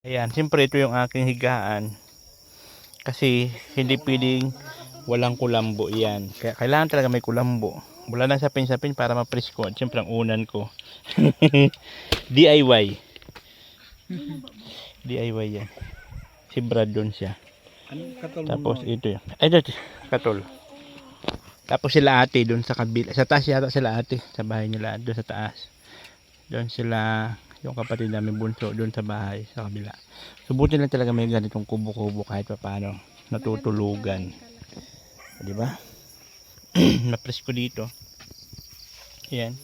Ayan, siyempre ito yung aking higaan. Kasi hindi pwedeng walang kulambo yan. Kaya kailangan talaga may kulambo. Wala na sapin-sapin para mapresko. At siyempre ang unan ko. DIY. DIY yan. Si Brad doon siya. Tapos ito yan. Ay, ito. Katol. Tapos sila ate doon sa kabila. Sa taas yata sila ate. Sa bahay nila. Doon sa taas. Doon sila, yung kapatid namin bunso, doon sa bahay, sa kabila. Subutin lang talaga may ganitong kubo-kubo kahit pa paano. Natutulugan. Diba? Napresko dito. Ayan.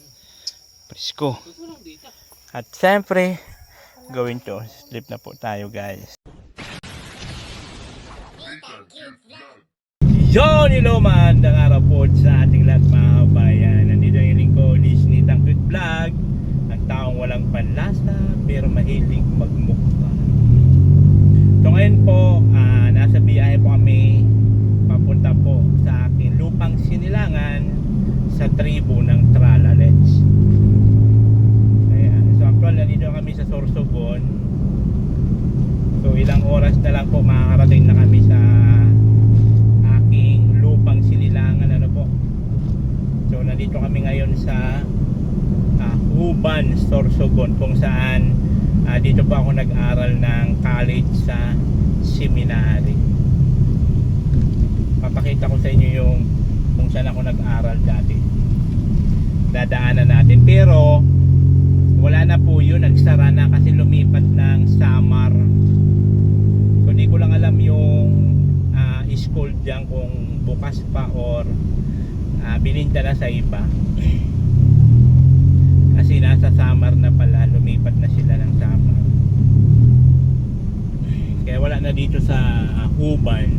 Presko. At siyempre, gawin to. Sleep na po tayo guys. Yo, hello magandang araw po sa ating lahat mga kabayan. Nandito yung lingkod ni Nitang Quick Vlog. Ang taong walang panlasa pero mahilig magmukbang. So ngayon po, nasa biyahe po kami papunta po sa aking lupang sinilangan sa tribo ng Tralalets. Ayan. So actually nandito kami sa Sorsogon. So ilang oras na lang po makakarating na kami sa aking lupang sinilangan, ano po. So nandito kami ngayon sa Huban, Sorsogon, kung saan dito po ako nag-aral ng college sa seminary. Papakita ko sa inyo yung kung saan ako nag-aral dati. Dadaanan natin, pero wala na po yun, nagsara na kasi lumipat ng summer. So di ko lang alam yung school dyan kung bukas pa or bininta na sa iba. Kasi nasa summer na pala, lumipat na sila ng summer. Kaya wala na dito sa Huban,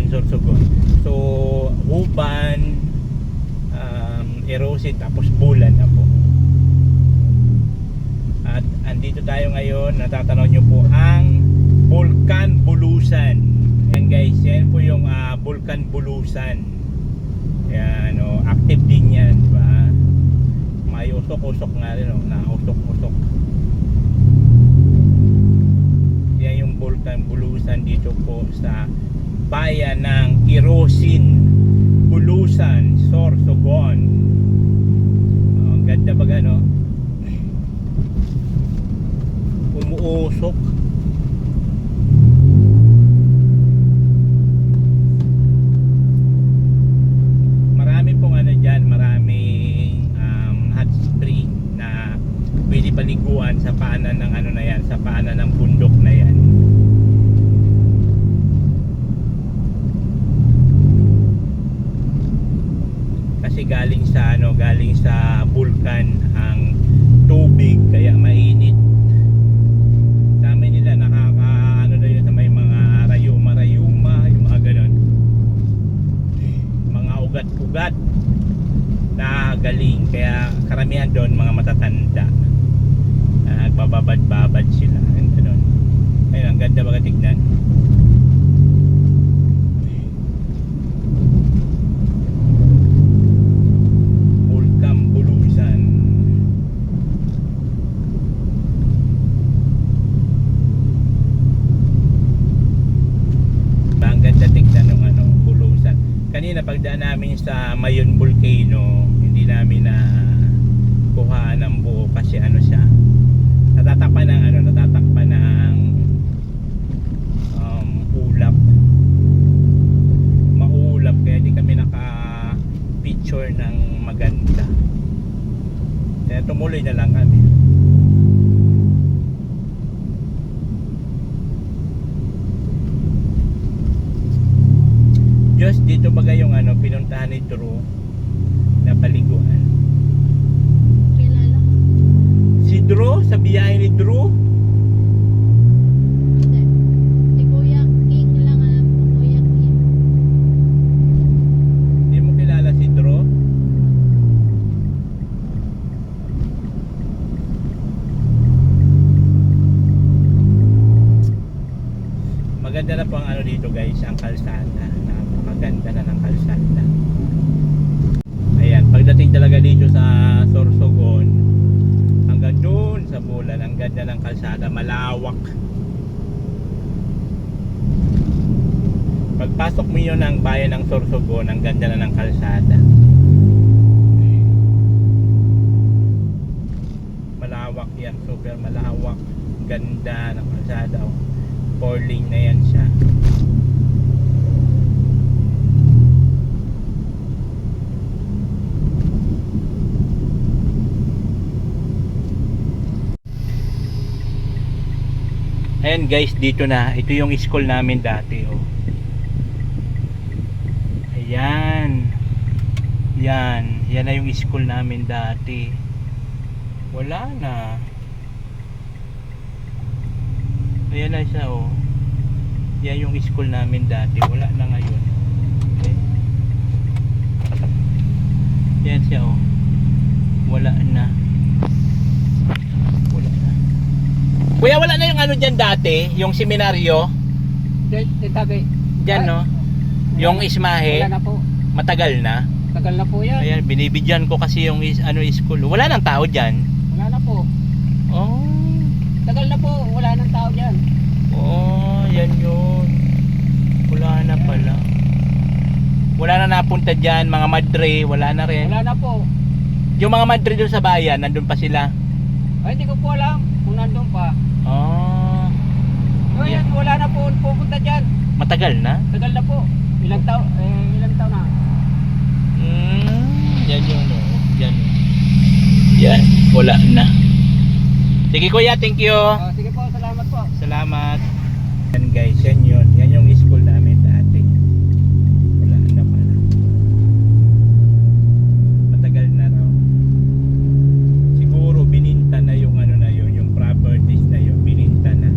Sorsogon. So Huban, Erosin, tapos Bulan na po. At andito tayo ngayon, natatanaw nyo po ang Bulkan Bulusan. Yan guys, yan po yung Bulkan Bulusan. Yan, active din yan, diba? May usok-usok nga rin, nausok-usok. Yan yung Bulkan Bulusan dito po sa bayan ng Erosin, Bulusan, Sorsogon. Ang ganda ba gano? Umuusok. Marami pong ano dyan, maraming hot spring na pwede paliguan sa paanan ng ano na yan, sa paanan ng bundok na yan. Kasi galing sa bulkan ang tubig, kaya mainit. Sa amin nila nakaka na yun sa may mga rayuma, yung mga ganon, mga ugat-ugat na galing, kaya karamihan doon mga matatanda, nagbababad-babad sila. Ganun. Ayun, ang ganda baga tignan. Bulkan Bulusan. Ang ganda tignan ng Bulusan. Kanina pagdaan namin sa Mayon Volcano, hindi namin na kuhaan ng buo kasi siya, natatakpan ng ulap, maulap, kaya di kami naka picture ng maganda, kaya tumuloy na lang kami. Diyos, dito baga yung pinuntahan ni Drew na paliguan. Kilala ko. Si Drew, sa biyahe ni Drew. Hindi. Si Kuya King lang alam ko. Kuya King. Hindi mo kilala si Drew? Maganda na po ang dito guys, ang kalsada. Napakaganda na ng kalsada. Ayan, pagdating talaga dito sa Sorsogon, hanggang doon sa Nabulan. Ang ganda ng kalsada, malawak. Pagpasok mo yun ng bayan ng Sorsogon, ang ganda na ng kalsada. Malawak yan, super malawak. Ganda ng kalsada. 4 lane na yan siya. Ayan guys, dito na. Ito yung school namin dati, oh. Ayan. Yan na yung school namin dati. Wala na. Ayan na siya, oh. Yan yung school namin dati. Wala na ngayon. Okay. Yan siya, oh. Wala na. Kuya, wala na yung ano dyan dati? Yung seminaryo? Tabi. Dyan, no? Yung Ismahe? Wala na po. Matagal na? Tagal na po yan. Ayan, binibidyan ko kasi yung school. Wala nang tao dyan? Wala na po. Oh. Tagal na po. Wala nang tao dyan. Oh, yan yun. Wala na pala. Wala na napunta dyan, mga madre, wala na rin. Wala na po. Yung mga madre doon sa bayan, nandun pa sila? Ay, hindi ko po alam kung nandun pa. Oh. So, yan, wala na po pupunta dyan. Matagal na? Tagal na po. Ilang taon na. Yan yun, no? Yan. Yan, wala na. Sige kuya, thank you. Sige po, salamat po. Salamat. Yan guys, yan yun. Yan yung school namin dati. Wala na pala. Matagal na raw. Siguro bininta na yung ano na yun, yung properties na yun, bininta na.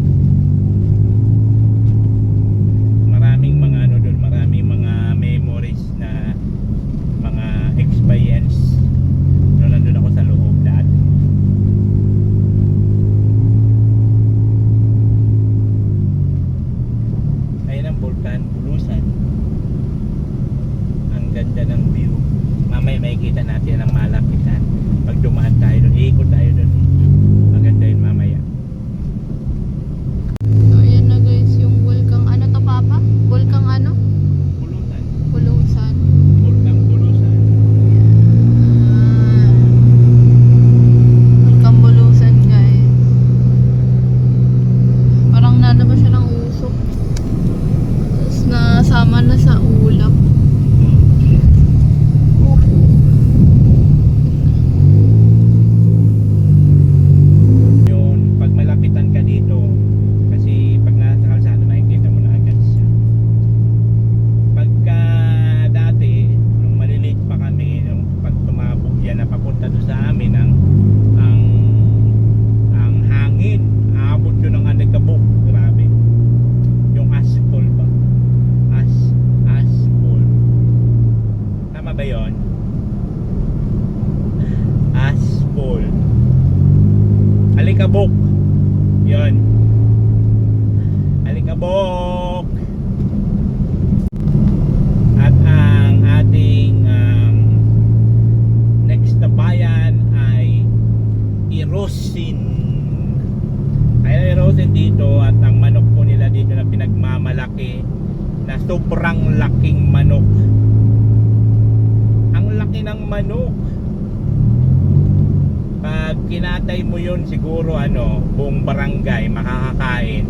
Maraming mga ano doon, maraming mga memories na mga experience. No, nandun ako sa loob dati. Vulcan, Bulusan. Ang ganda ng view. Mamaya makikita natin ang malapitan. Pag dumaan tayo doon, iikot tayo doon. Maganda yun mamaya. So, ayan na guys, yung vulkang ano to, Papa? Vulkang ano? Bulusan. Bulusan. Vulcan Bulusan. Vulkang Bulusan, guys. Parang nalabas siya ng usok. Tapos nasama na sa ulap. Yun, pag malapitan ka dito, kasi pag nasa kalsada makikita mo na agad siya. Pagka dati, nung maliliit pa kami, nung pag tumabog yan na papunta doon sa amin, ang hangin, aabot yun ng Anegabog. Grabe. Yung asphalt ba? Asphalt. Tama ba yun? Asphalt. Alikabok. Yun. Alikabok. At ang ating next na bayan ay Irosin. Ay Irosin dito, at ang manok po nila dito na pinagmamalaki na sobrang laking manok. Ang laki ng manok. Pag kinatay mo yun, siguro buong barangay makakakain.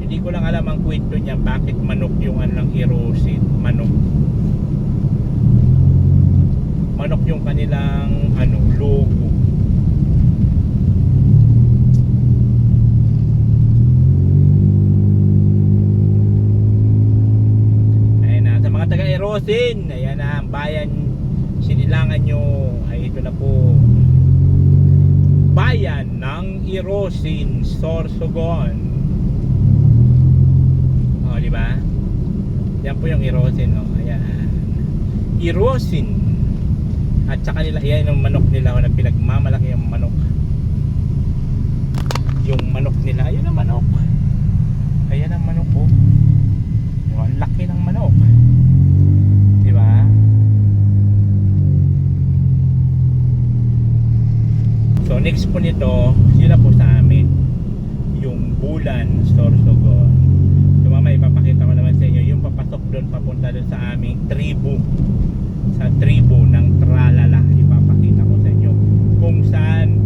Hindi ko lang alam ang kwento niya bakit manok yung ng Irosin. Manok yung kanilang logo. Ayan na, sa mga taga Irosin, ayan na ang bayan sinilangan nyo, ay ito na po, bayan ng Irosin, Sorsogon. O, di ba? Yan po yung Irosin, no? Ayan. Irosin. At saka nila, yan yung manok nila, na pinagmamalaki yung manok. Yung manok nila, ayun ang manok. Ayan ang manok po. Ang laki ng manok. Di ba? next po nito, yun na po sa amin. Yung Bulan, Sorsogon. So mamaya ipapakita ko naman sa inyo yung papasok doon, papunta doon sa aming tribu. Sa tribu ng Tralala. Ipapakita ko sa inyo kung saan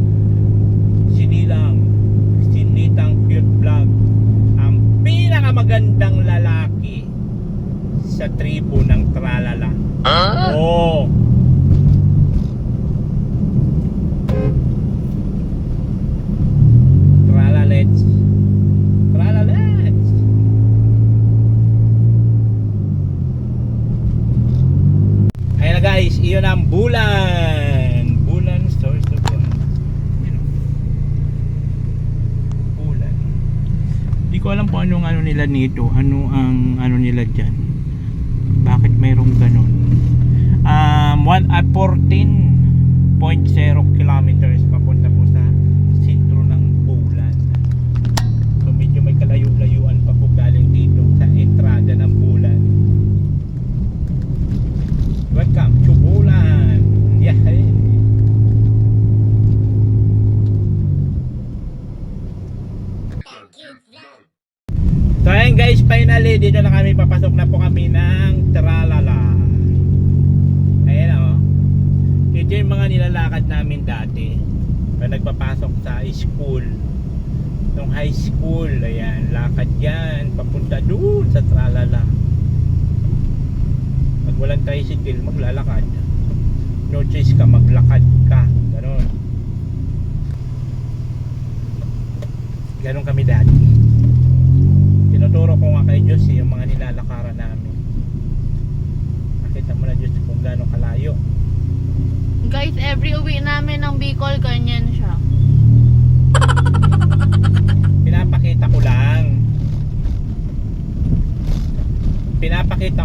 Sinitang Cute Vlog ang pinakamagandang lalaki sa tribu ng Tralala. Oh. Tralalets. Tralalets. Ayan na guys, iyon ang Bulan. Bulan Sorsogon. Yun o. Bulan. Hindi ko alam kung anong ano nila nito. Ano ang ano nila dyan. Bakit mayroong ganun? 14.0 kilometers papunta po sa sentro ng Bulan. So medyo may kalayo-layuan pa po galing dito sa entrada ng Bulan. Welcome to Bulan. Yeah. So ayun guys, finally dito na kami, papasok na po kami ng Tralala. Ayan o. Ito yung mga nilalakad namin dati pag nagpapasok sa school. Nung high school, ayan, lakad yan papunta doon sa Tralala. Pag walang tricycle, maglalakad. No choice ka, maglakad ka. Ganon. Ganon kami dati. Tinuturo ko nga kay Diyos yung mga nilalakaran namin. Nakita mo na Diyos kung gaano kalayo. Guys, every uwi namin ng Bicol, ganyan siya. Pinapakita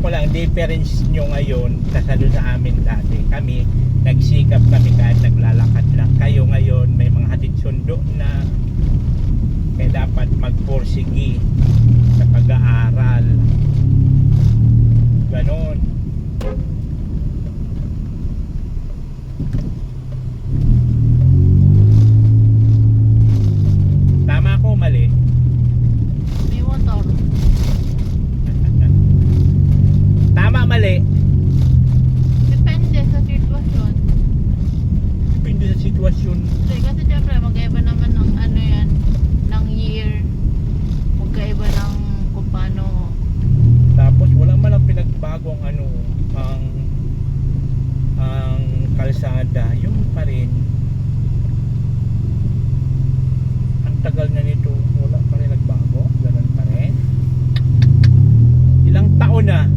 ko lang difference nyo ngayon sa doon sa amin dati. Kami nagsikap kami kahit naglalakad lang. Kayo ngayon may mga hatid sundo na, kaya dapat magporsigi sa pag-aaral. Ganon. Tama ako, mali? May motor. Tama, mali? Depende sa sitwasyon. Depende sa sitwasyon. Kasi syempre, mag-iba naman ng ano yan, ng year. Magkaiba ng kung paano. Tapos wala man ang pinagbago ang ano, ang kalsada, yun pa rin. Ang tagal na nito, wala pa rin nagbago, ganun pa rin. Ilang taon na?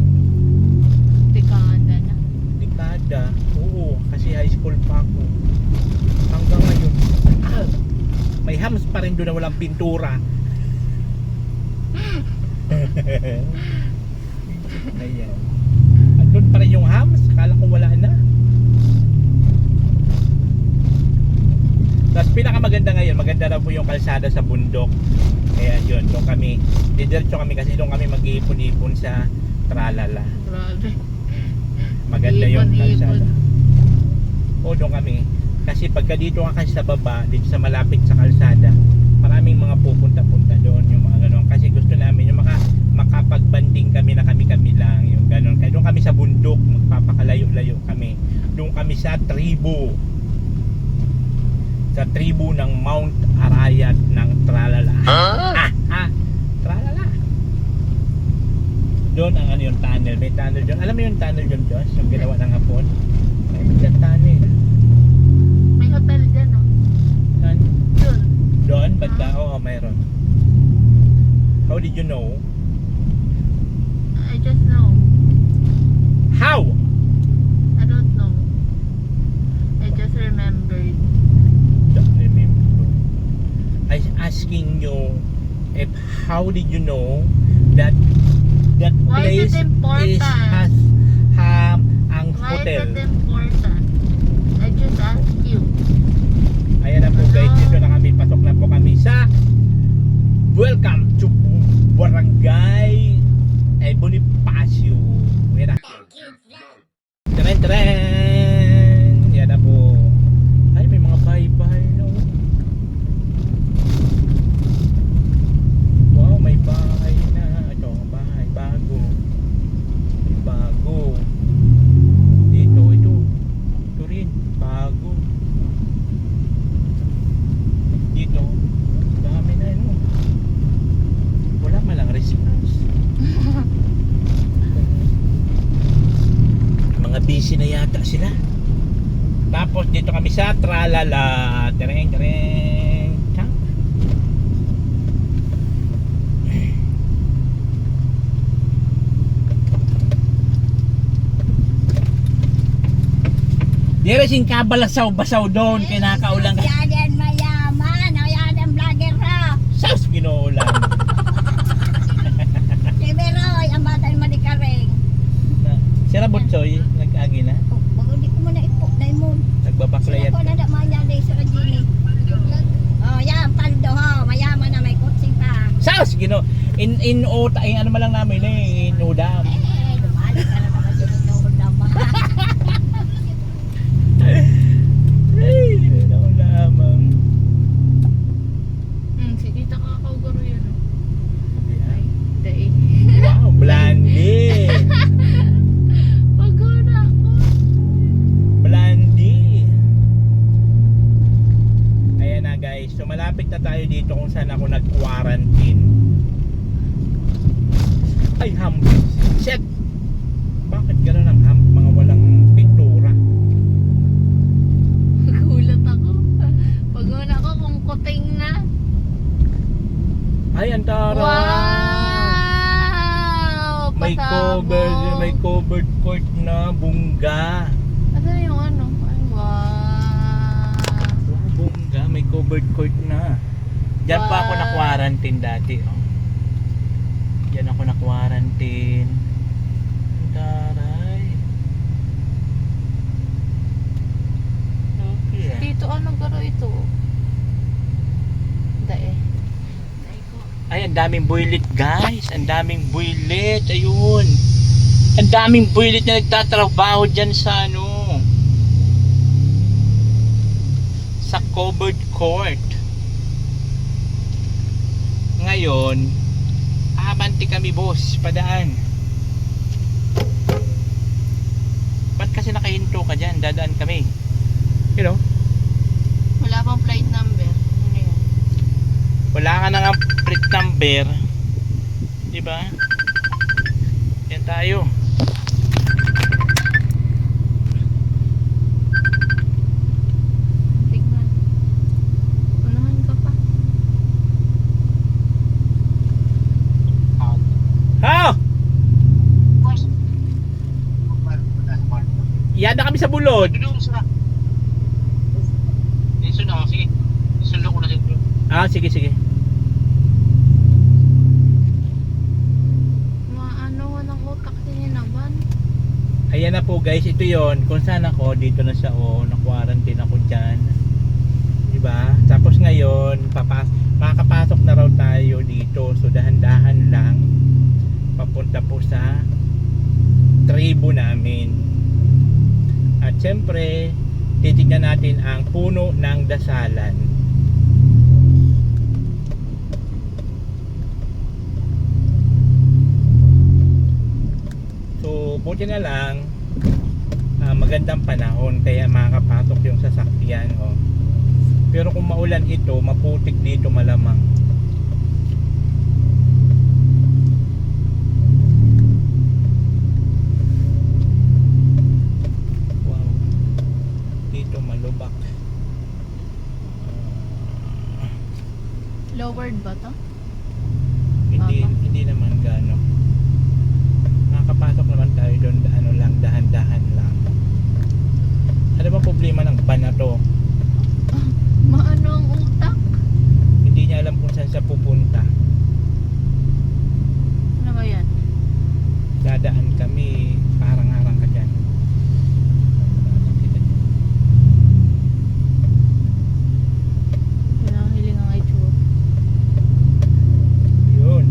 Dekada na. Dekada. Oo, kasi high school pa ako. Hanggang ngayon, may hams pa rin doon na walang pintura. Ayan. Andun pa rin yung hams, akala ko wala na. Tapos pinakamaganda ngayon, maganda na po yung kalsada sa bundok. Kaya yun, doon kami, didiretso kami kasi doon kami mag-iipon-ipon sa Tralala. Grabe. Maganda yung Ipon-ipon. kalsada. O doon kami. Kasi pagka dito ka kasi sa baba, dito sa malapit sa kalsada, maraming mga pupunta-punta doon, yung mga gano'n. Kasi gusto namin yung makapagbanding kami na kami-kami lang, yung gano'n. Kaya doon kami sa bundok, magpapakalayo-layo kami. Doon kami sa tribu. Sa tribu ng Mount Arayat ng Tralala. Tralala. Doon ang ano yung tunnel. May tunnel doon. Alam mo yung tunnel doon, Diyos? Yung ginawa ng hapon? May yung tunnel. May hotel dyan, no? Saan? Doon. Doon? Banda? Oo, mayroon. How did you know? I just know. How? I don't know. I just remembered. Don't remember. I asking you if how did you know that Why is place it important? has ang Why hotel. is it important? I just asked you. Ayan na po guys, dito na kami, pasok na po kami sa welcome to Barangay Bonifacio. Ayan na. Tren. Yan na po. Ay, may mga bahay-bahay na. busy na yata sila. Tapos dito kami sa Tralala. Tereng, tereng. Tiyang. Dire sing kabalasaw-basaw doon kay nakaulang ka. Yan mayaman. Yan ang vlogger ha. Sas ginoolan. Si Beroy, ang batang malikaring. Si Rabotsoy nag-agi na. Bago di ko mo na ipo. Daimon. Nagbabaklayat. Sila ko na da manyali sa Rajini. Oh, yan, paldo ho. Mayaman na may kutsing pa. Sas gino. In ota ano man lang namin in udam. Dumali ka na naman sinunood naman. Ay, ano lamang. Si Tita Kakawgaro yun. Ay, Daig. wow, blandi. Pagod ako. Blandi. Ayan na guys, so malapit na tayo dito kung saan ako nag-quarantine. Ay, shit. Bakit gano'n ang mga walang pintura? Gulat ako. Pagod ako kung kuting na. Ay, ang tara. Wow! May covered court na bungga. Ano na yung ano? Ay, wow! Wow, bungga, may covered court na. Diyan pa ako Wow. na-quarantine dati, oh. Diyan ako na-quarantine. Ang taray. Okay, ah. Dito ano garo ito? Dae. Dae ko. Ay, ang daming builit, guys. Ang daming builit. Ayun. Ang daming builit na nagtatrabaho dyan sa ano. Sa covered court. Ngayon, abanti kami, boss. Padaan. Ba't kasi nakahinto ka dyan? Dadaan kami. You know? Wala pang flight number. Ano yan? Wala ka na nga plate number. Diba? Yan tayo. Tignan. Unahan ka pa. Ha? Yada kami sa bulod. Ah, sige, sige. Maano ng utak sininaban. Ayan na po guys, ito yon. Kung saan ako, dito na siya, oh, na-quarantine ako dyan. Diba? Tapos ngayon, makakapasok na raw tayo dito. So dahan-dahan lang. Papunta po sa tribo namin. At syempre, titignan natin ang puno ng dasalan. So, buti na lang magandang panahon kaya makakapasok yung sasakyan, oh. Pero kung maulan ito, maputik dito malamang. Wow. Dito malubak. Lowered ba to? Hindi naman gano. Nakakapasok naman tayo doon, ano lang, dahan-dahan lang. Ano ba problema ng van na to? Maano ang utak? Hindi niya alam kung saan siya pupunta. Ano ba yan? Dadaan kami, parang-harang ka dyan. Pinahiling ang itsura. Yun.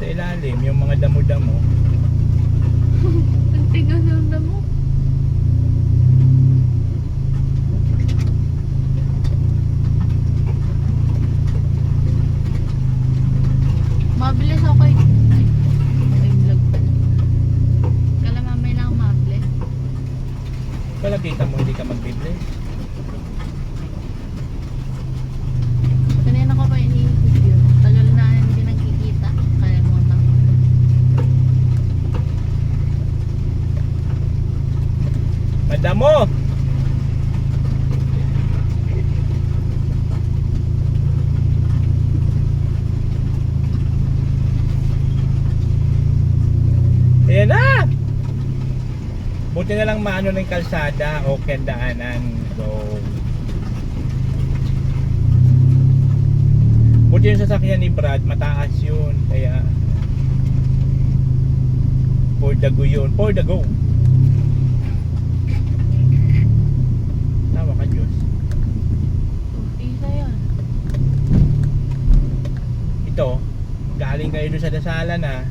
Sa ilalim, yung mga damo-damo. Ang tigas ng damo. Mabilis ako eh. Ay, may vlog pala. Kala mamay lang mabilis. Kala kita mo hindi ka magbibless. kalsada mo. Ayan na! Buti na lang maano ng kalsada, okay ang daanan. So, buti yung sasakyan ni Brad, mataas yun. Kaya, for the go yun. For the go. Tawa ka, Diyos. Isa yan. Ito, galing kayo doon sa dasalan ah.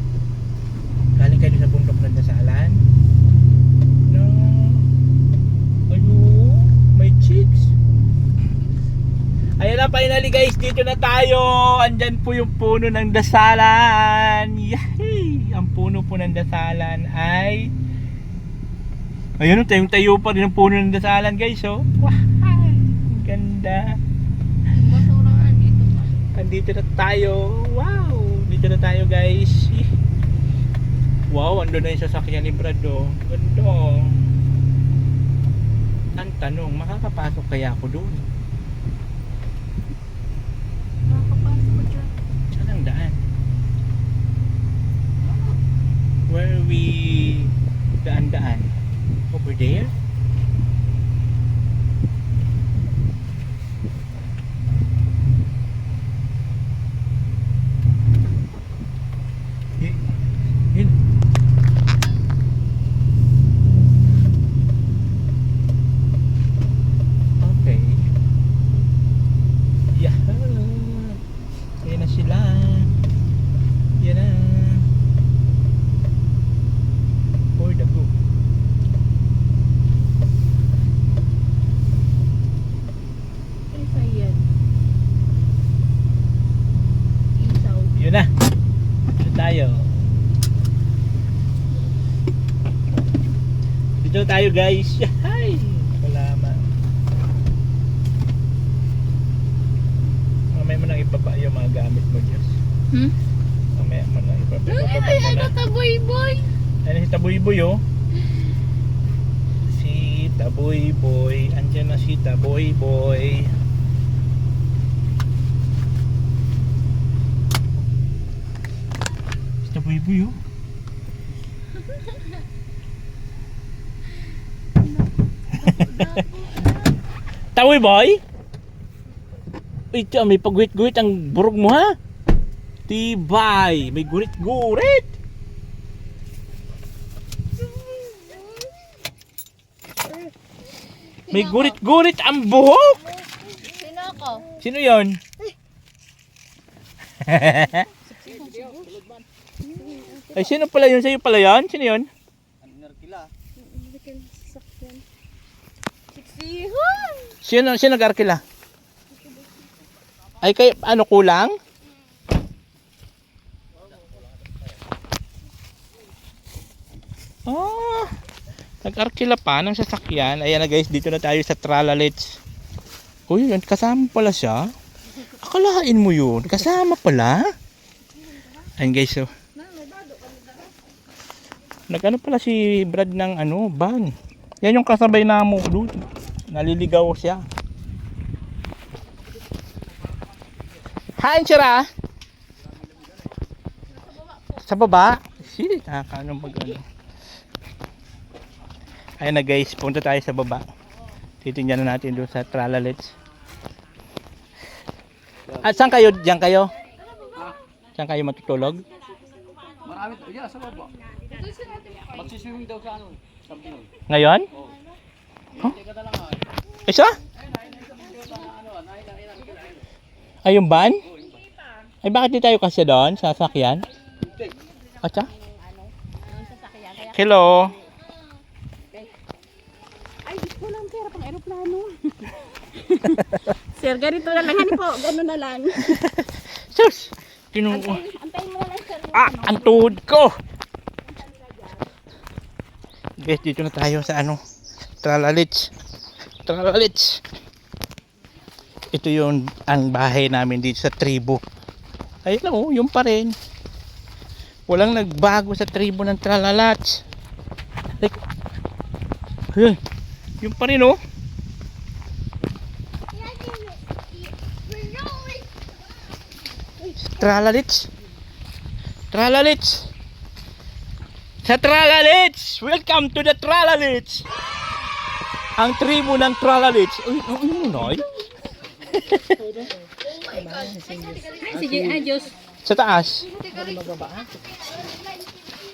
Galing kayo doon sa bundok ng dasalan. No. Ayun, may chicks. Ayan na, finally guys, dito na tayo. Andyan po yung puno ng dasalan. Yay! Ang puno po ng dasalan ay... Ayun, tayo pa rin ang puno ng dasalan guys, oh. Wow! Ang ganda. Basurahan dito pa. Andito na tayo. Wow! Dito na tayo guys. Wow, andun na yung sasakyan ni Brad, oh. Ganda, oh. Ang tanong, makakapasok kaya ako doon? Nakakapasok ko dyan. Saan ang daan? Where we daan-daan? Over there? Yun. Okay. Yeah. Ayan na sila. Yan na. For the go. Isa yan. Isaw. Yun na. Dito tayo. Dito tayo guys. Hi. Salamat. Mamaya mo nang ibaba yung mga gamit mo, Diyos. Mamaya mo nang ibaba. Ay, ano taboy boy? Ano si Taboy-boy, oh? Si Taboy-boy. Andyan na si Taboy-boy. Si Taboy-boy, oh. Taboy-boy? Uy, tiyan, may pagguhit-guhit ang burog mo, ha? Tibay! May gurit-gurit! May gurit-gurit ang buhok! Sino ako? Sino yon? Ay, sino pala yun? Sa'yo pala yun? Sino yun? Sino nag-arkila? Ay, kay ano kulang? Oh, nag-arkila pa ng sasakyan. Ayan na guys, dito na tayo sa Tralalets. Uy, yun, kasama pala siya. Akalain mo yun, kasama pala. Ayan guys, so. Nag-ano pala si Brad ng ano, van. Yan yung kasabay na mo doon. Naliligaw siya. Hain siya. Sa baba? Sige, nakakaano mag-ano. Ayan na guys, punta tayo sa baba. Titingnan na natin doon sa Tralalets. At saan kayo? Diyan kayo? Saan kayo matutulog? Marami. Yeah, sa baba. Magsiswimming daw sa ano. Ngayon? Huh? Isa? Ay, yung van? Ay, bakit di tayo kasi doon sa sasakyan? Atsa? Hello? Ay, walang pera pang aeroplano. Sir, ganito na lang. Hani po, gano'n na lang. Sus! Antayin mo na lang, sir. Ang tuhod ko! Guys, dito na tayo sa ano, Tralalets. Tralalets. Ito yung ang bahay namin dito sa tribo. Ayun lang, oh, yung pa rin. Walang nagbago sa tribo ng Tralalets. Like, ayun. Yung pa rin oh. Tralalits. Tralalits. Sa Tralalits. Welcome to the Tralalits. Ang tribo ng Tralalits. Uy, ano Noy? Sige, adios. Sa taas.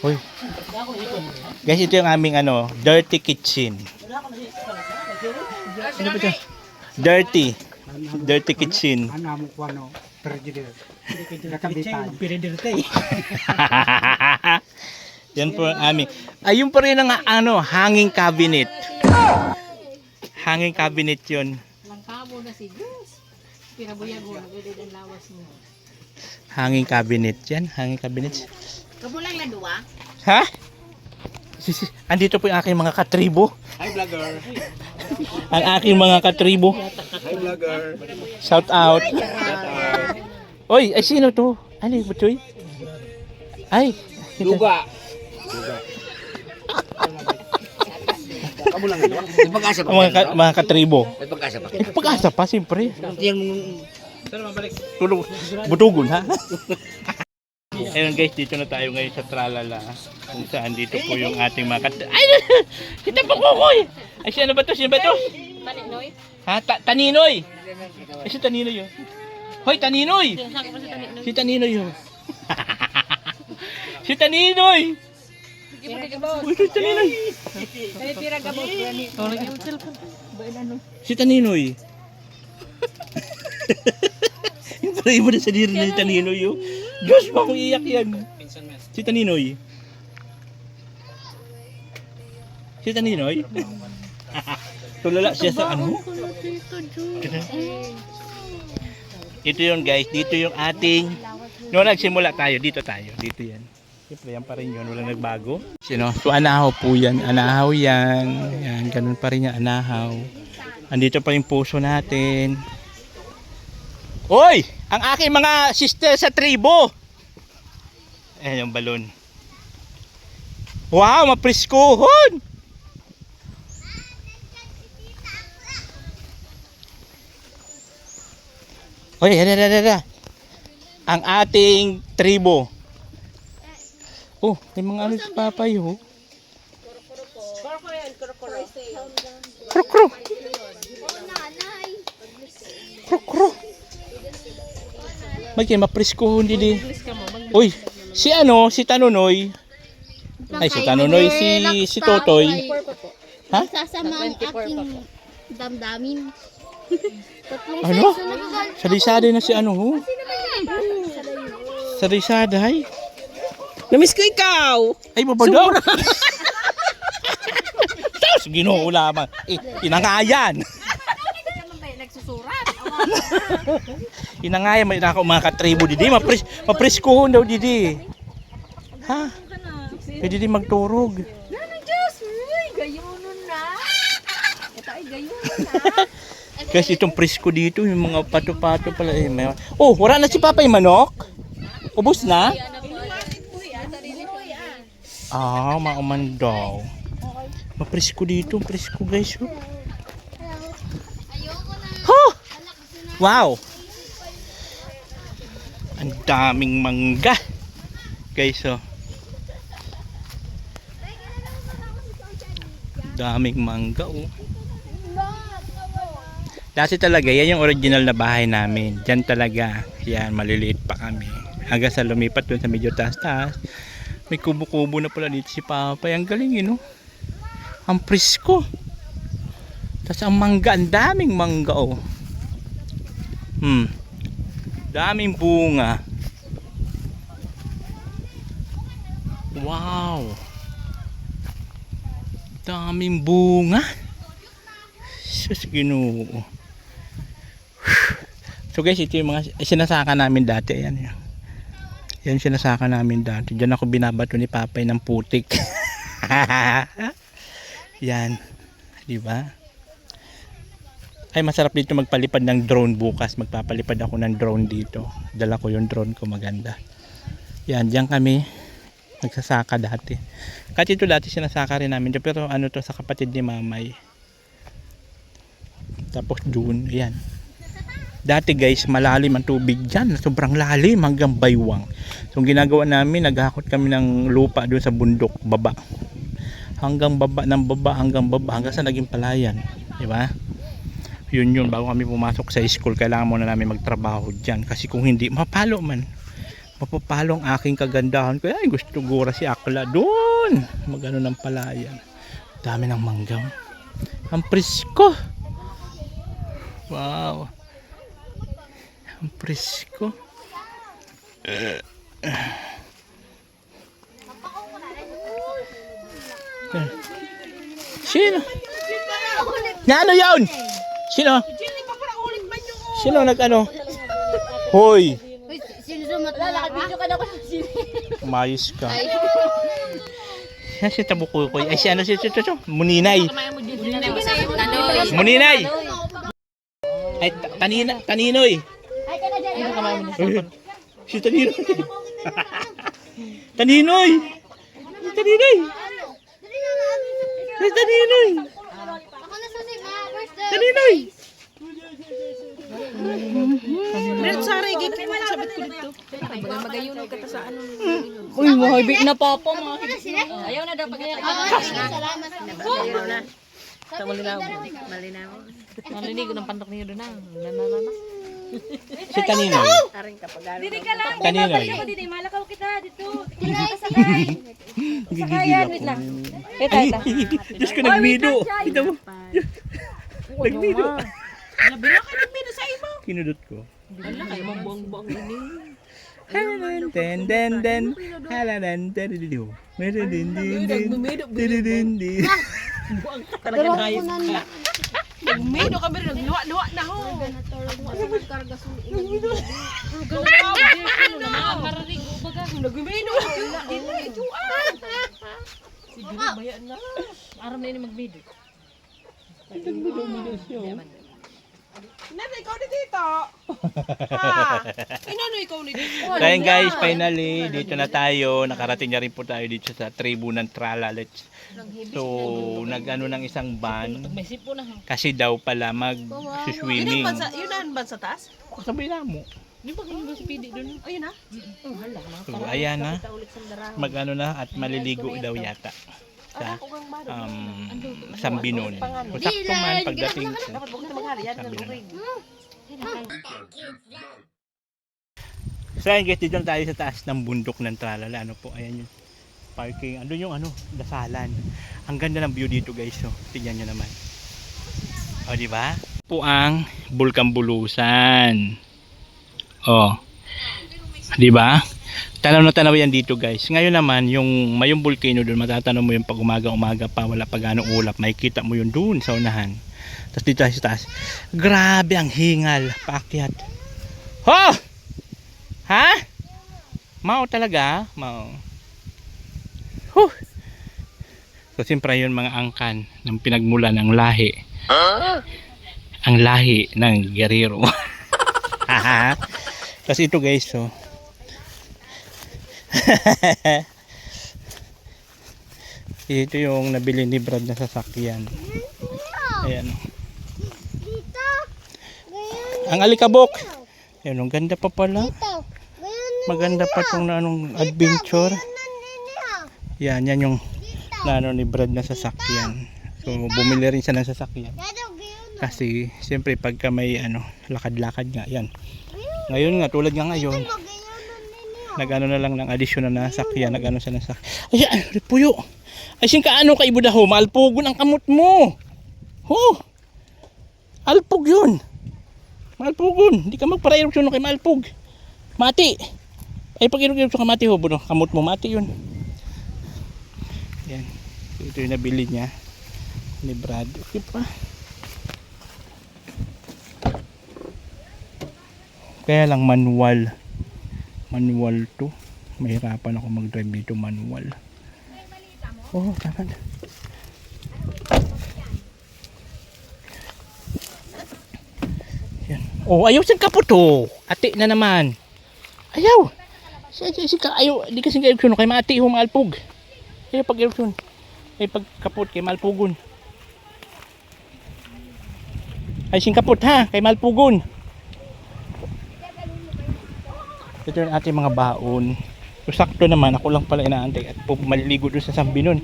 Uy. Guys, ito yung aming ano, dirty kitchen. Ano ba ito? Dirty. Dirty kitchen. Ano mo ano? Perdido. Nakabitan. Yan po ang aming. Ayun pa rin ang ano, hanging cabinet. Hanging cabinet yun. Langkabo na si Diyos. Pinabuyago na gulid ang lawas mo. Hanging cabinet yan. Hanging cabinet. Kabulang na duwa? Ha? Andito po yung aking mga katribo. Hi vlogger. Ang aking mga katribo. Hi vlogger. Shout out. Oy, ay sino to? Ano yung Butchoy? Ay. Duga. Kamu lang ito. Ipag-asa pa. Mga katribo. Ipag-asa pa. Pag-asa pa, siyempre. Yan mo. Tulog. Butugon, ha? Ayun guys, dito na tayo ngayon sa Tralala. Kung saan dito po yung ating mga Ay! Kita po kukoy! Ay, sino ba to? Sino ba to? Taninoy? Ha? Taninoy! Ay, si Taninoy yun. Hoy, Taninoy! Saan ko si Taninoy? Si Taninoy yun. Si Taninoy! Uy, si Taninoy! Si Taninoy! Yung pala mo na sa diri ni Taninoy yun. Diyos, bakong iyak yan. Si Taninoy. Si Taninoy? Tulala siya sa ano? Ito yun guys, dito yung ating noong nagsimula tayo, dito tayo, dito yan. Siyempre yan pa rin yun, walang nagbago. Sino? So anahaw po yan, anahaw yan. Yan, ganun pa rin yung anahaw. Andito pa yung puso natin. Oy! Ang aking mga sister sa tribo! Ayan yung balon. Wow! Mapreskuhon! Oy! Ang ating tribo. Oh, may mga ano sa papay oh. Kuro-kuro. Kuro-kuro. May kayo mapreskuhon didi. Uy, si ano, si Tanunoy. Ay, si Tanunoy, si Totoy. Ha? Sasama ang aking damdamin. Tatlong Ano? size na nagagal. Salisada na si ano ho? Salisada ay. Namiss ko ikaw! Ay, babadaw. Tapos ginoo lamang. Inangayan. Nagsusurat. Inangayan, may nako mga katribo didi. Mapreskuhon daw didi. Ha? Pwede din magturog. Diyos! Uy! Gayunon na! Ito ay gayunon na! Kasi itong presko dito, yung mga pato-pato pala. Oh, wala na si Papay Manok? Ubus na? Ah, mauman daw. Mapresko dito, presko guys. Oh. Huh! Wow! Ang daming mangga. Guys, oh. Daming mangga, oh. Dati talaga, yan yung original na bahay namin. Diyan talaga. Yan, maliliit pa kami. Hanggang sa lumipat dun sa medyo taas-taas. May kubo-kubo na pala dito si Papay. Ang galing yun, oh. Ang presko. Tapos ang mangga, ang daming mangga, oh. Daming bunga. Wow. Daming bunga. Sus, Ginoo. So guys, ito yung mga sinasaka namin dati. Ayan. Yan sinasaka namin dati. Diyan ako binabato ni Papay ng putik. Yan. Diba? Ay, masarap dito magpalipad ng drone bukas. Magpapalipad ako ng drone dito. Dala ko yung drone ko, maganda. Yan, diyan kami nagsasaka dati. Kahit ito dati sinasaka rin namin. Pero ano to, sa kapatid ni Mamay. Tapos doon, ayan. Dati guys, malalim ang tubig dyan. Sobrang lalim hanggang baywang. So, ang ginagawa namin, naghakot kami ng lupa doon sa bundok, baba. Hanggang baba, hanggang sa naging palayan. Diba? Yun, bago kami pumasok sa school, kailangan muna namin magtrabaho dyan. Kasi kung hindi, mapalo man. Mapapalo ang aking kagandahan. Kaya ay, gusto gura si Akla doon. Magano ng palayan. Dami ng manggang. Ang presko. Wow. Ang presko. Sino? Na ano yun? Sino? Sino nag-ano? Hoy! Uy, sino sumatala? Video ka na ko sa sino. Umayos ka. Yan si Tabukukoy. Ay si ano si Muninay. Muninay! Ay Taninoy. Ay, ka na dyan. Si Taninoy. Taninoy. Si Taninoy. Si Taninoy. Ako na sa si Ma. Where's the... Taninoy. Uy, mahibig na papa. Ayaw na daw pagkatapos. Salamat. Nalinig ng pantok niyo doon na. Si Taninoy. Taninoy. Malakaw kita dito. Gigigil ako. Ay, Diyos ko, nagmido. Kita mo. Nagmido. Nabira ka nagmino sa imo. Kinudot ko. Wala kayo mong buang-buang ini. Pero ako na Nagmino kami rin. Nagluwa-luwa na ho. Nagmino. Siguro bayan na. Aram na ini magmido. Nanay, ikaw na dito. Ha? Inano ikaw na dito? Kaya guys, finally, dito na tayo. Nakarating na rin po tayo dito sa tribu ng Tralalet. So, nag-ano ng isang van. May sipo na ha. Kasi daw pala mag-swimming. Yun ang ban sa taas? Sabi na mo. Di ba ganyan ba si Pidi doon? Ayun na. Hala. So, ayan na. Mag-ano na at maliligo daw yata. Sa Sambinon. Kung sakto man pagdating sa Sambinon. So ayun guys, dito tayo sa taas ng bundok ng Tralala. Ano po, ayan yung parking. Andun yung dasalan. Ang ganda ng view dito guys. So, tingnan nyo naman. O, diba? Po ang Bulkan Bulusan. O. Diba? Tanaw na tanaw yan dito guys. Ngayon naman, yung mayong volcano doon, matatanaw mo yung pag umaga pa, wala pa ganong ulap. Makikita mo yun doon sa unahan. Tapos dito sa taas. Grabe ang hingal. Paakyat. Ho! Ha? Mao talaga? Mao. Huh! So siyempre yun mga angkan ng pinagmula ng lahi. Ang lahi ng Guerrero. Tapos ito guys, so ito yung nabili ni Brad na sasakyan. Ayan. Ang alikabok. Ayan, ang ganda pa pala. Maganda pa itong adventure. Yan yung ni Brad na sasakyan. So bumili rin siya ng sasakyan. Kasi siyempre pagka may lakad-lakad nga yan. Ngayon nga, tulad nga ngayon, nag-ano na lang ng additional na sakyan, nag-ano siya ng sakyan. Ayan, puyo. Ay, sing kaano ka ibudaho, malpugon ang kamot mo. Ho! Alpug yun. Malpugon. Hindi ka magpara-erupsyon kay malpug. Mati. Ay, pag erupsyon ka mati ho, buno, kamot mo, mati yun. Yan. Ito yung nabili niya ni Brad. Okay pa. Kaya lang manual to. Mahirapan ako mag-drive dito manual. Oh, tama na. Yan. Oh, ayaw siyang kaputo. Ati na naman. Ayaw. Ayaw. Di kasi ka-erupsyon kay mati ho maalpog. Ayaw pag-erupsyon. Ay pagkapot kay maalpogon. Ay, singkapot ha, kay Malpugon. Ito yung ating mga baon. So, sakto naman, ako lang pala inaantay at maliligo doon sa Sambinon.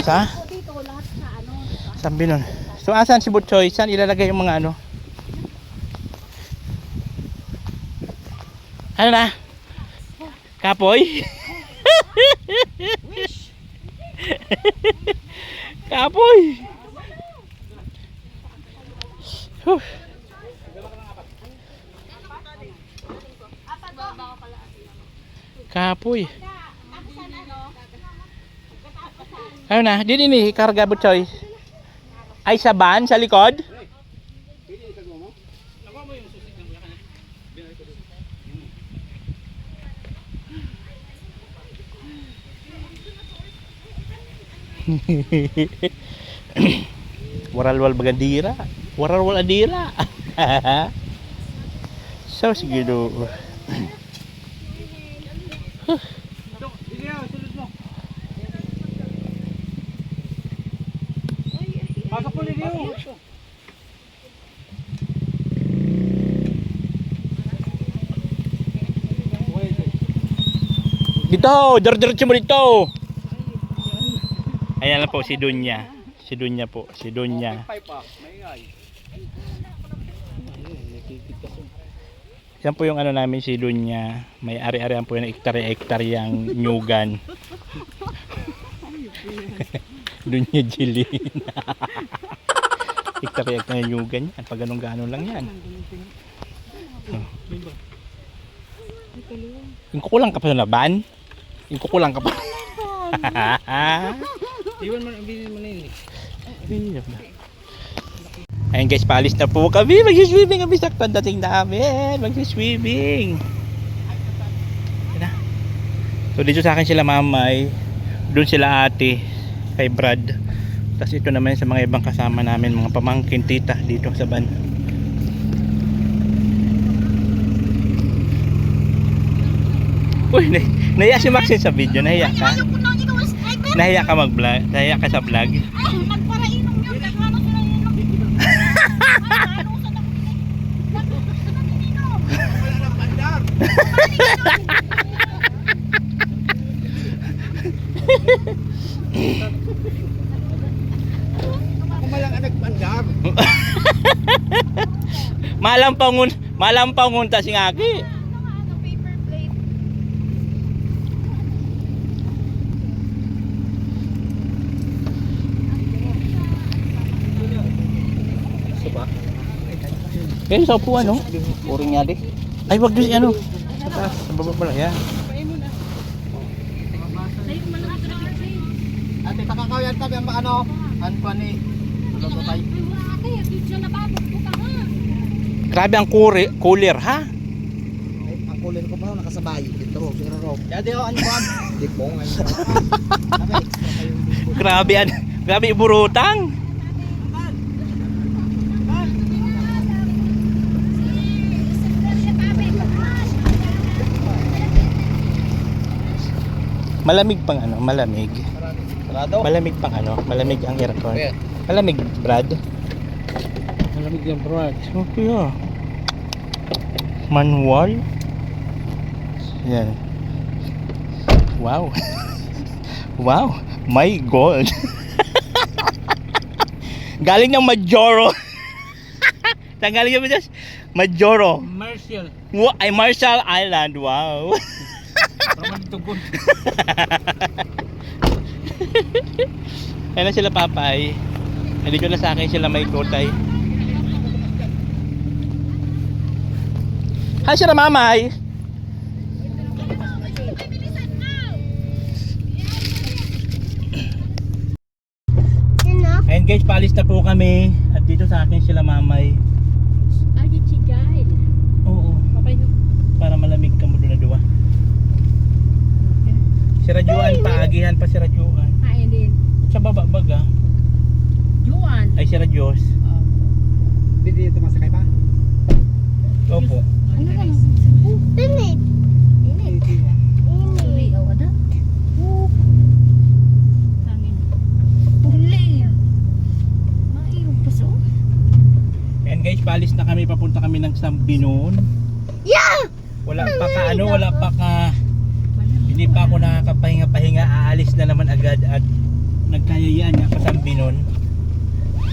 Sa? Sambinon. So, asan si Butchoy? Saan ilalagay yung mga ano? Ano na? Kapoy? Kapoy! Huh. Kapoy. Ayun na, di din karga Butchoy. Ay sa van, sa likod? Waralwal bagadira. Waralwal adira. So siguro. Pasok po ninyo. Dito, diretso mo dito. Ayan na po si Dunya. Si Dunya po, si Dunya. Yan po yung ano namin si Dunya. May ari-arian po yung hektarya-hektaryang nyugan. Dunya Jilin. Hektarya-hektaryang nyugan yan. Pag ganun-ganon lang yan. Yung kukulang ka pa sa laban? Yung kukulang ka pa. Iwan mo, bilhin mo na yun. Ayun guys, paalis na po kami. Mag-swimming kami sa dating namin. Mag-swimming. Ayun na. So dito sa akin sila mamay. Doon sila ate. Kay Brad. Tapos ito naman sa mga ibang kasama namin. Mga pamangkin tita dito sa van. Uy, nahiya si Maxine sa video. Nahiya ka? Nahiya ka mag-vlog? Nahiya ka sa vlog? Nagparainom yun. Nagkano sila inom. Ano sa nakikinom? Wala ng pandar. Ako malang ang nagpandar. Malampang unta si Ngaki. Paper plate. Kaya sa upuan, no? Uring nga di. Ay, wag doon si ano. Sa taas, sa baba pala, yan. Ate, takakaw yan tabi ang ano? Ano ni? Lulubay. Grabe ang cooler, ha? Ang kulin ko pa nakasabay. Ito, sira raw. Dati o, ano ba? Di po nga. Grabe iburutang. Malamig pang ano, malamig. Sarado. Malamig pang ano, malamig ang aircon. Ayan. Malamig, Brad. Malamig yung brad. So, kuya. Manual. Yan. Wow. Wow. My God. Galing ng Majoro. Saan galing yung Majoro? Martial. Ay, Marshall Island. Wow. Raman tugon. Kaya na sila papay. Hindi ko na sa akin sila may kotay. Hi sila mamay. Ayun guys, paalis na po kami. At dito sa akin sila mamay. Ay, chigay. Oo. Okay no. Para malamig ka mo doon na duwa. Si Rajuan, paagihan pa si Rajuan. Kain din. Sa baba baga. Juan. Ay si Rajos. Dito masakay pa? Opo. Ano lang? Init. Init. Uli, oh, ada. Hangin. Uli. Mairog pa so. Ayan guys, kami ng Sambinon. Yeah! Wala pa ka, hindi pa ako nakakapahinga-pahinga, aalis na naman agad at nagkayayaan nga pa Sambinon.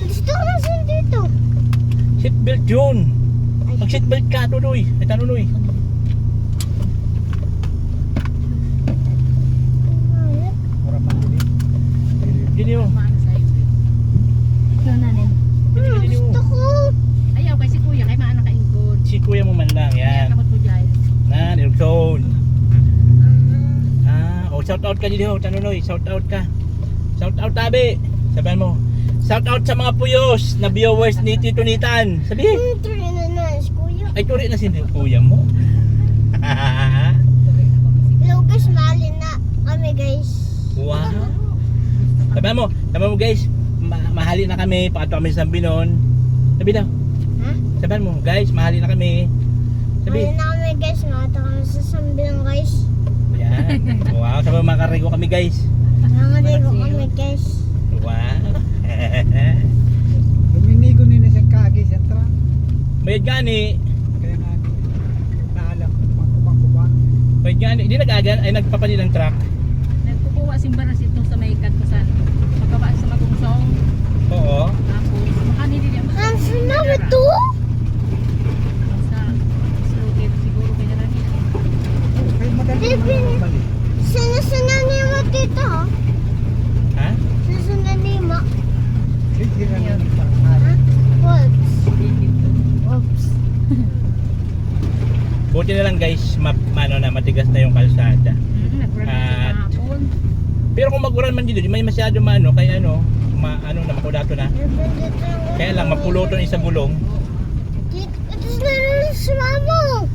Gusto ko na sila dito. Seatbelt yun! Mag seatbelt ka, Tunoy! Ay, Tanunoy! Ora pa din. Gini mo! Ikaw na rin. Gini mo! Gusto ko. Ayaw kay si kuya, kay maana ka ingkod. Si kuya mo man lang, yan. Kamot mo dyan. Na, nilugson. Shout out ka dito, Tanunoy, shout out ka. Shout out tabi. Sabihan mo. Shout out sa mga puyos na viewers ni Tito Nitan. Sabi. Ito rin na nais, kuya. Ay, turi na si kuya mo. Lucas, mali na kami, guys. Wow. Sabihan mo guys, mahali na kami, pakato kami sa Sambinon. Sabi daw. Ha? Sabihan mo, guys, mahali na kami. Mali Sabi. na kami, guys. Nakata kami sa Sambilang, guys. Yan. Wow, sabi mo makarigo kami, guys. Nakaligo kami, guys. Wow. Luminigo nila sa kagi sa truck. Bayad gani. Kaya nga naalam kumang-kumang. Bayad gani. Hindi nag-agan, ay nagpapalit ng truck. Nagkukuha simbaras itong sa may katpasan. Pagkabaan sa magungsong. Oo. Tapos, makani din yung Ang sunod ito? Sa slugit siguro kaya na rin. Kaya madali Bibili. naman balik. Sana ni mo dito, ha? Ha? Sana ni mo. Sige na lang Ha? ang Oops. Oops. Buti na lang guys, matigas na yung kalsada. Nag-run At- na kahapon. Pero kung mag-uran man dito, di may masyado kaya makudato na. Kaya lang, mapuluton isa gulong. Ito na rin si mama.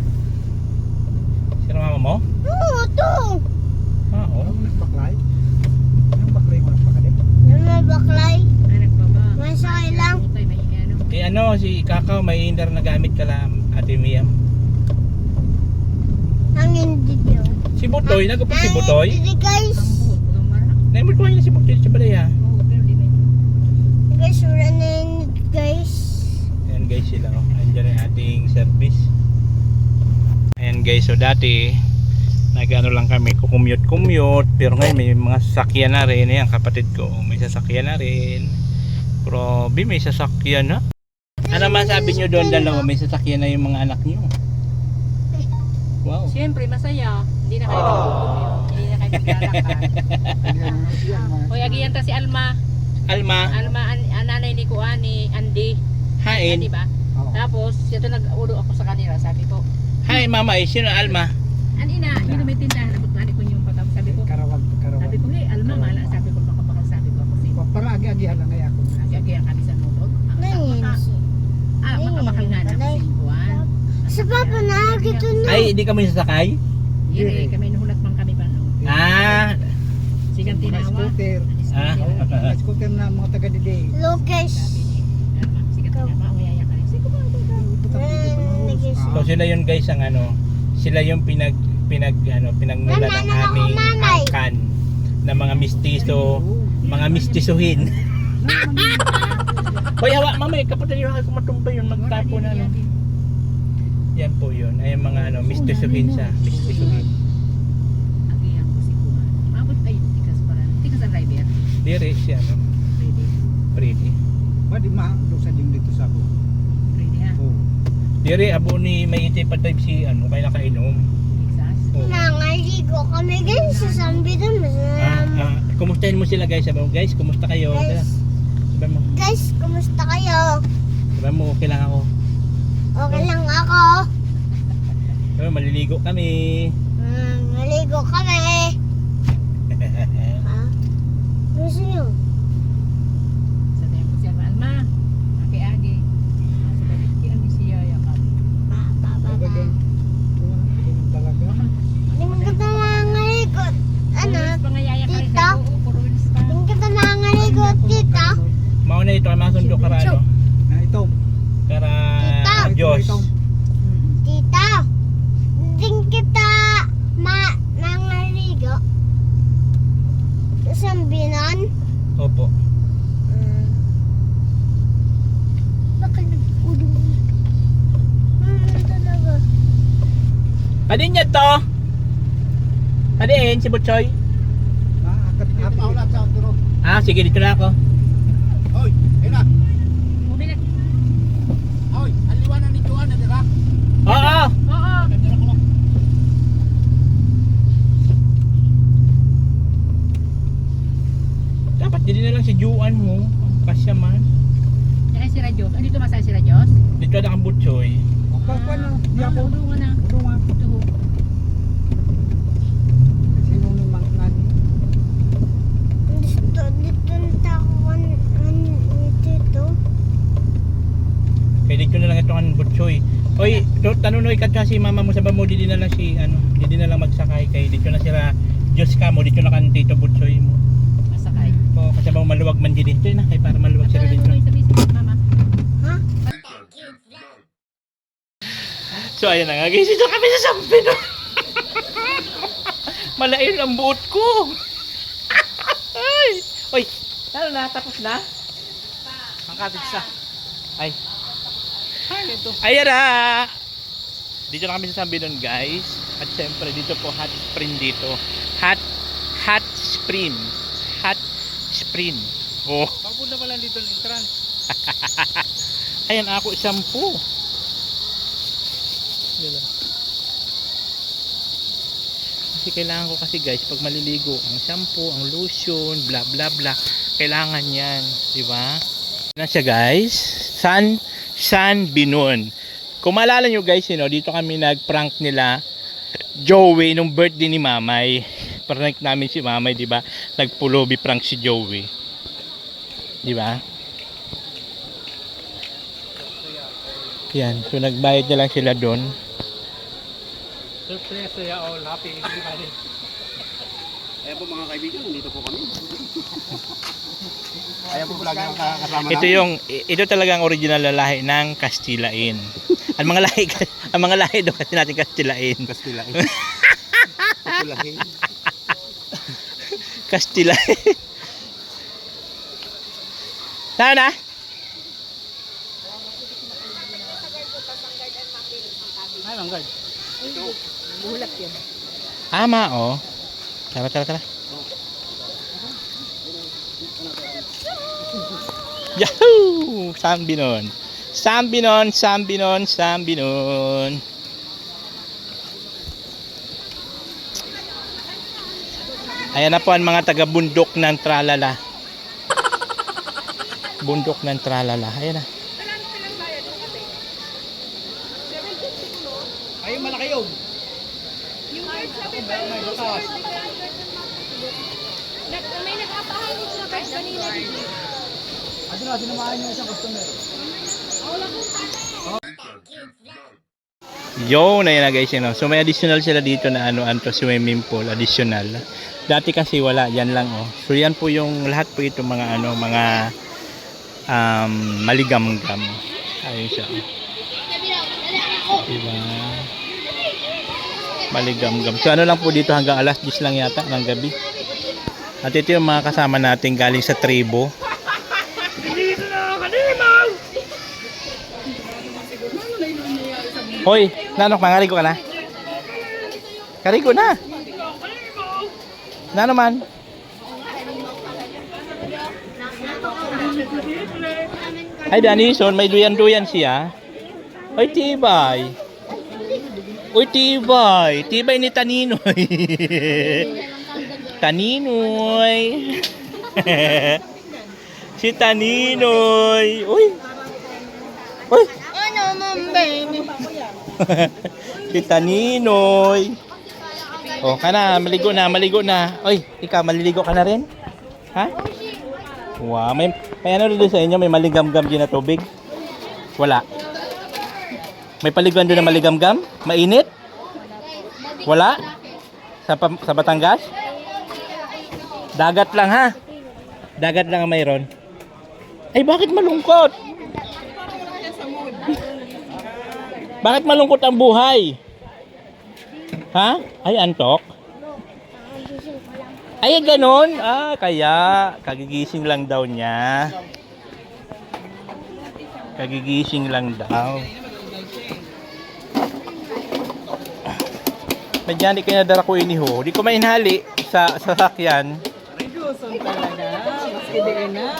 Sino mama mo? Oo, ito. Ah, oo. Ang baklay. Ang baklay mo lang pakali. Yung may baklay. Ay, nagbaba. May sakay lang. Utay, may ano. Si Kakao, may inner na gamit ka lang, Ate Miam. Ang hindi nyo. Si Butoy, nagupit si Ang Butoy. hindi, guys. Ang buhok, ang mara. Naimultuhan niya si Butoy sa balay ha. Oo, pero di may. Guys, wala na yun, guys. Ayan guys sila, oh. Andyan ang ating service. Ayan guys, so dati nag-ano lang kami, kukumute, pero ngayon may mga sasakyan na rin. Ayan, kapatid ko, may sasakyan na rin. Grabe, may sasakyan ha. Ano man sabi nyo doon, dalawa, may sasakyan na yung mga anak nyo. Wow. Siyempre, masaya. Hindi na kayo magkukumute. Hindi na kayo maglalakad. Hoy, agiyan ta si Alma. Alma, Alma, ang nanay ni Kuan ni Andy. hain. Di ba? Tapos, ito nag-ulo ako sa kanila. Sabi ko, Hi mama, sino Alma? Anina, hindi may tindahan. Nabutmani ko yung pagkam. Sabi ko, Karawag. sabi ko, hey, Alma, mala. Sabi ko, baka sabi ko ako sino. Para agi-agihan lang ay ako. Agiyan kami sa notog. Ngayon. Makabakal nga na kasi Kuan. Sa papa na, gito na. Ay, hindi kami sasakay? Hindi, kami nahulat man kami pa. No? Ah, Sigang Mga tinawa. scooter. ah. Mga scooter na mga taga-didi. Lucas. Sabi ni Alma, sigang tinawa. Uyaya ka rin. Sige ba, So sila yun guys ang sila yung pinagmulan ng aming angkan na mga mistiso, mga mistisuhin. Hoy, hawa, mamay, kapatid yung kumatumpay yun, magtapo na Yan po yun, ay mga mistisuhin siya, mistisuhin. agiyan ko si Kuan. Mabot ay tikas para. Tikas ang driver. Dire siya, Ready. pretty. Pwede malusan yung dito sa ako. Ready ha. Oh. Dire, abo ni may iti pa type si kaya nakainom. Texas. Oh. Nangaligo kami, guys. Sa Sambilang. Kumustahin mo sila guys, sabi mo guys, kumusta kayo? Guys. Guys, kumusta kayo? Sabi mo, okay lang ako. Okay lang ako. Sabi mo, maliligo kami. Naligo kami. Ha? Gusto nyo? Sa tempo siya Alma. Aki-agi. Sabi ang siya yakap. Talagang talaga. Hindi ka nangaligo. Ano? Pangayaya ka rin. Tita? Oo, puro wheels pa. Hindi ka nangaligo, tita. Mauna ito, masundo ka ra, Na ito. Kara Tita! Diyos. Tita, hindi kita nangaligo. Sa Sambilan. Opo. Bakit nag-ulo? Kadin niya to? Kadin, si Butchoy? Ah, sige, dito na ako. Hoy, ayun na. Hoy, ang liwanag ni Juan na dira. Oo! Dapat din na lang si Juan mo. Ang kasya man. Yan si Radios. Andito masaya si Radios? Dito na kang Butchoy. Di ako. Tulungan na. Tulungan. Sino nung mga Kaya dito na lang ito ang Butchoy. Oy, tanunoy ka si mama mo sa bamo, di na lang si ano, di na lang magsakay kay dito na sila Diyos ka mo, dito na kan Tito Butchoy mo. Masakay. O kasi ba maluwag man dito na kay para maluwag sila dito. Sabi si mama. So ayan na nga guys, dito kami sa Sampino. Malayo ang buot ko. Ay. Oy, ano na, tapos na? Ang katigsa. Ay. Ay, ito. Ayan na. Dito na kami sa Sambinon guys. At syempre dito po hot spring dito. Hot spring. Hot spring. Oh. Papunta pa lang dito ng entrance. Ayan ako shampoo. Diba? Kasi kailangan ko kasi guys pag maliligo ang shampoo, ang lotion, bla bla bla, kailangan yan, di ba? Yan siya guys, San Binon. Kung maalala nyo guys, dito kami nag-prank nila Joey nung birthday ni Mamay. Prank namin si Mamay, di ba? Nagpulobi prank si Joey. Di ba? Yan, so nagbayad na lang sila doon. Surprise all happy everybody. Ayan po mga kaibigan, dito po kami. Ayan po vlog ng kasama Ito talagang original na lahi ng Kastilain. ang mga lahi doon kasi natin Kastilain. Kastilain. Kastilain. Saan na? Ay, manggad. Bulat yun. Ama, oh. Tara. Yahoo! Sambinon. Ayan na po ang mga taga-bundok ng Tralala. Bundok ng Tralala. Ayan na. Ay, malaki yun. May nag-apahan dito na guys kanina dito. Ano na, sinamahan niyo isang customer. Yo, na yun na guys, So may additional sila dito na swimming pool, additional. Dati kasi wala, yan lang oh. So yan po yung lahat po ito mga mga maligamgam. Ayun siya. Diba? Maligamgam. So ano lang po dito hanggang alas 10 lang yata ng gabi. At ito yung mga kasama natin galing sa tribo. Hoy, nanok, mangarigo ka na? Karigo na. Na naman. Ay, Danison, may duyan-duyan siya. Ay, tibay. Uy, tibay. Tibay ni Taninoy. Taninoy. Si Taninoy. Uy. Uy. Ano mong baby? Si Taninoy. Oh, maligo na. Oy, ikaw maliligo ka na rin? Ha? Wow, may ano doon sa inyo, may maligamgam din na tubig? Wala. May paliguan doon na maligamgam? Mainit? Wala? Sa Batangas? Dagat lang ha? Dagat lang ang mayroon. Ay, bakit malungkot? Bakit malungkot ang buhay? Ha? Ay, antok? Ay, ganon? Ah, kaya kagigising lang daw niya. Kagigising lang daw. Medyan di kaya dala ko iniho. Di ko mainhali sa sasakyan. Gusto talaga. Maski di na.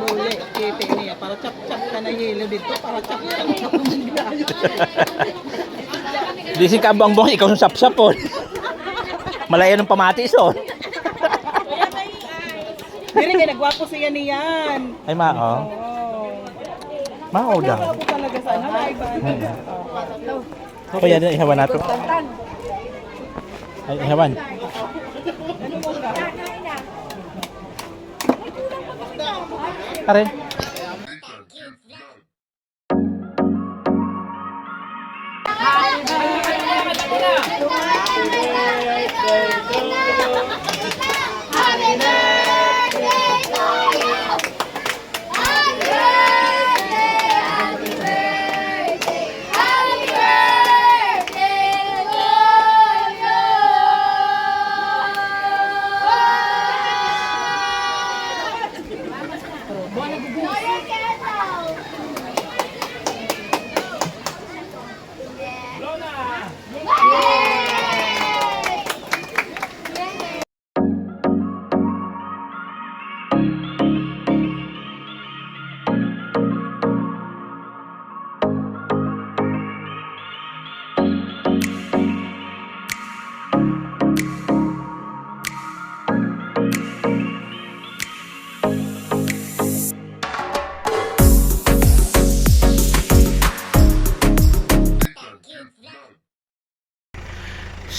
Buli. Kiti niya. Para chap-chap ka na yelo dito. Para chap-chap ka Di si kabang-bong ikaw yung sapsapon. Malaya ng pamatis oh. Diri nga nagwapo siya niyan. Ay mao. Oo. Mao daw. Nagwapo talaga sa ano. O yan, ihawan nato. Ay, ihawan. Karen.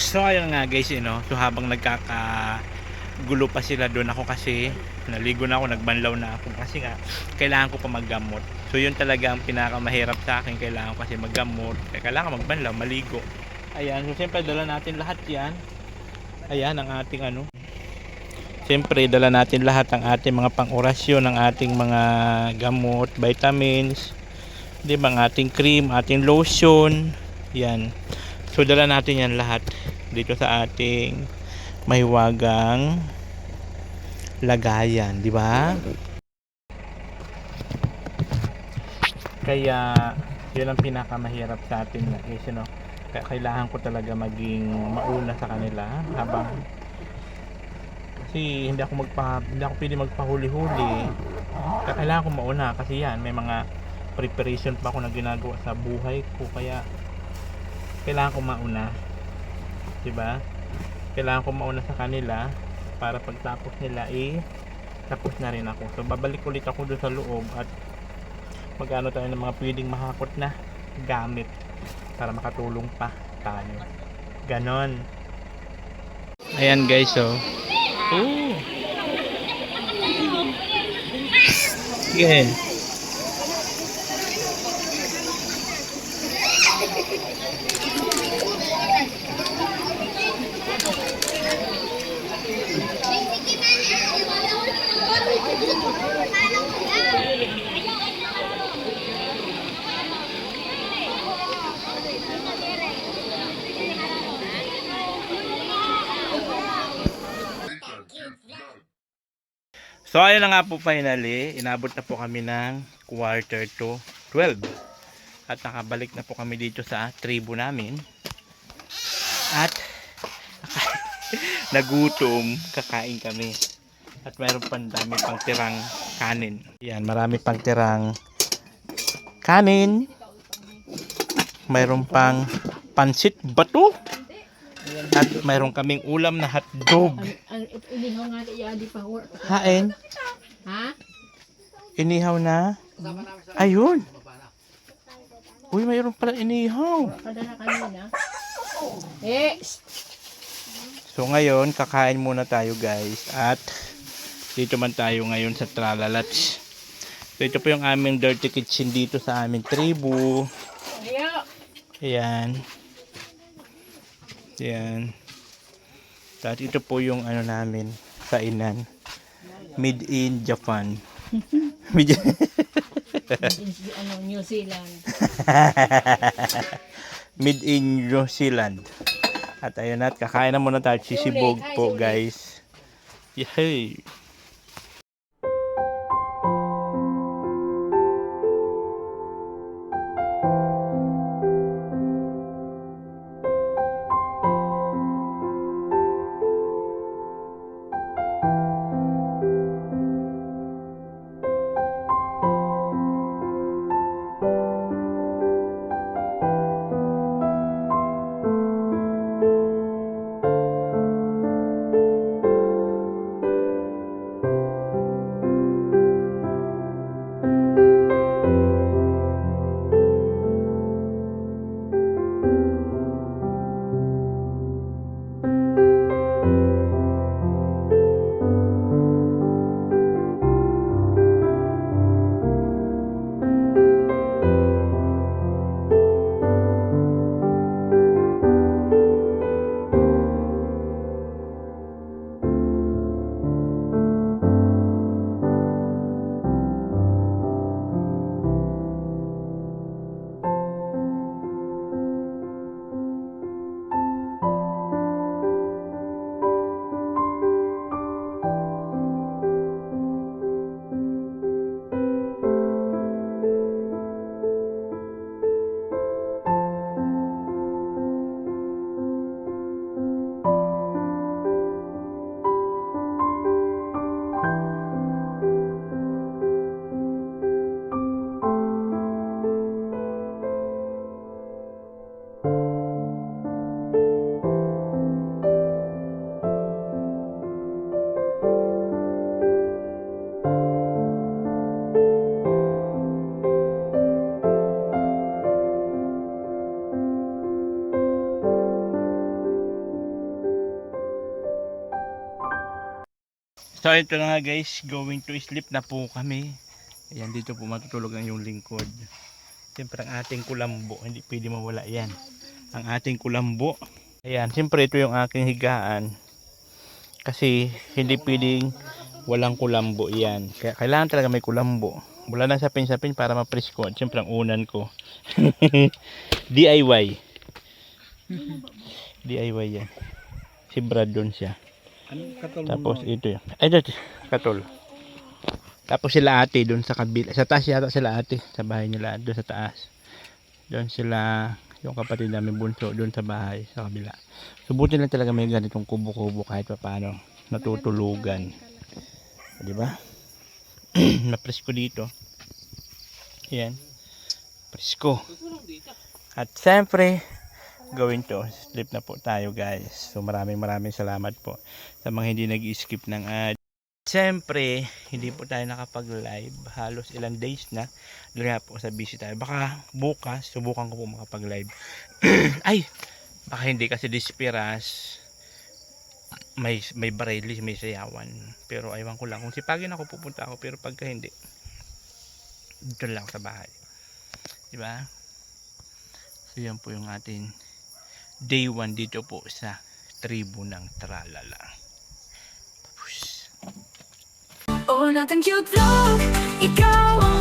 So ayun nga guys, so habang nagkakagulo pa sila doon, ako kasi naligo na ako, nagbanlaw na ako kasi nga kailangan ko pa maggamot. So yun talaga ang pinakamahirap sa akin, kailangan ko kasi maggamot, kailangan magbanlaw, maligo. Ayan, so siyempre dala natin lahat yan. Ayan ang ating siyempre dala natin lahat ang ating mga pang-orasyon, ang ating mga gamot, vitamins, di ba, ang ating cream, ating lotion, yan. So dala natin yan lahat dito sa ating mahiwagang lagayan, di ba? Kaya yun ang pinakamahirap sa atin na is, kailangan ko talaga maging mauna sa kanila habang kasi hindi ako pwede magpahuli-huli. Kailangan ko mauna kasi yan, may mga preparation pa ako na ginagawa sa buhay ko, kaya kailangan ko mauna, diba? Kailangan ko mauna sa kanila para pagtapos nila tapos na rin ako. So babalik ulit ako doon sa loob at magano tayo ng mga pwedeng mahakot na gamit para makatulong pa tayo. Ganon. Ayan guys, oh. Ooh. Yeah. So ayun na nga po, finally inabot na po kami ng 11:45 at nakabalik na po kami dito sa tribo namin at nagutom, kakain kami at mayroon pang dami pang tirang kanin. Yan, marami pang tirang kanin, mayroon pang pansit bato at mayroon kaming ulam na hotdog. Inihaw nga iya di pa work. Hain. Ha? Inihaw na. Ayun. Uy, mayroon pala inihaw. Padala kanina. So ngayon, kakain muna tayo guys. At dito man tayo ngayon sa Tralalats. So ito po yung aming dirty kitchen dito sa aming tribu. Ayan. Ayan. At ito po yung namin, kainan. Made in Japan. New Zealand. Made in New Zealand. At ayun, at kakain na muna tayo. Sisibog po guys. Yay! So ito na nga guys, going to sleep na po kami. Ayan, dito po matutulog ang yung lingkod. Siyempre ang ating kulambo, hindi pwede mawala yan. Ang ating kulambo. Ayan, siyempre ito yung aking higaan. Kasi hindi pwedeng walang kulambo yan. Kaya kailangan talaga may kulambo. Wala na sapin-sapin para ma-presko. At siyempre ang unan ko. DIY. DIY yan. Si Brad doon siya. Tapos ito yun. Ay, ito, katol. Tapos sila ate doon sa kabila. Sa taas yata sila ate. Sa bahay nila. Doon sa taas. Doon sila, yung kapatid namin bunso. Doon sa bahay. Sa kabila. Subutin lang talaga may ganitong kubo-kubo kahit pa paano. Natutulugan. Diba? Napresko dito. Ayan. Presko. At siyempre, gawin to. Sleep na po tayo guys. So maraming salamat po sa mga hindi nag-skip ng ad. Siyempre, hindi po tayo nakapag-live. Halos ilang days na. Dahil nga po sa busy tayo. Baka bukas, subukan ko po makapag-live. Ay! Baka hindi kasi dispiras. May barili, may sayawan. Pero aywan ko lang. Kung sipagin ako, pupunta ako. Pero pagka hindi, dito lang sa bahay. Diba? So yan po yung ating day 1 dito po sa tribo ng Tralala. Oh, nothing cute vlog, ikaw ang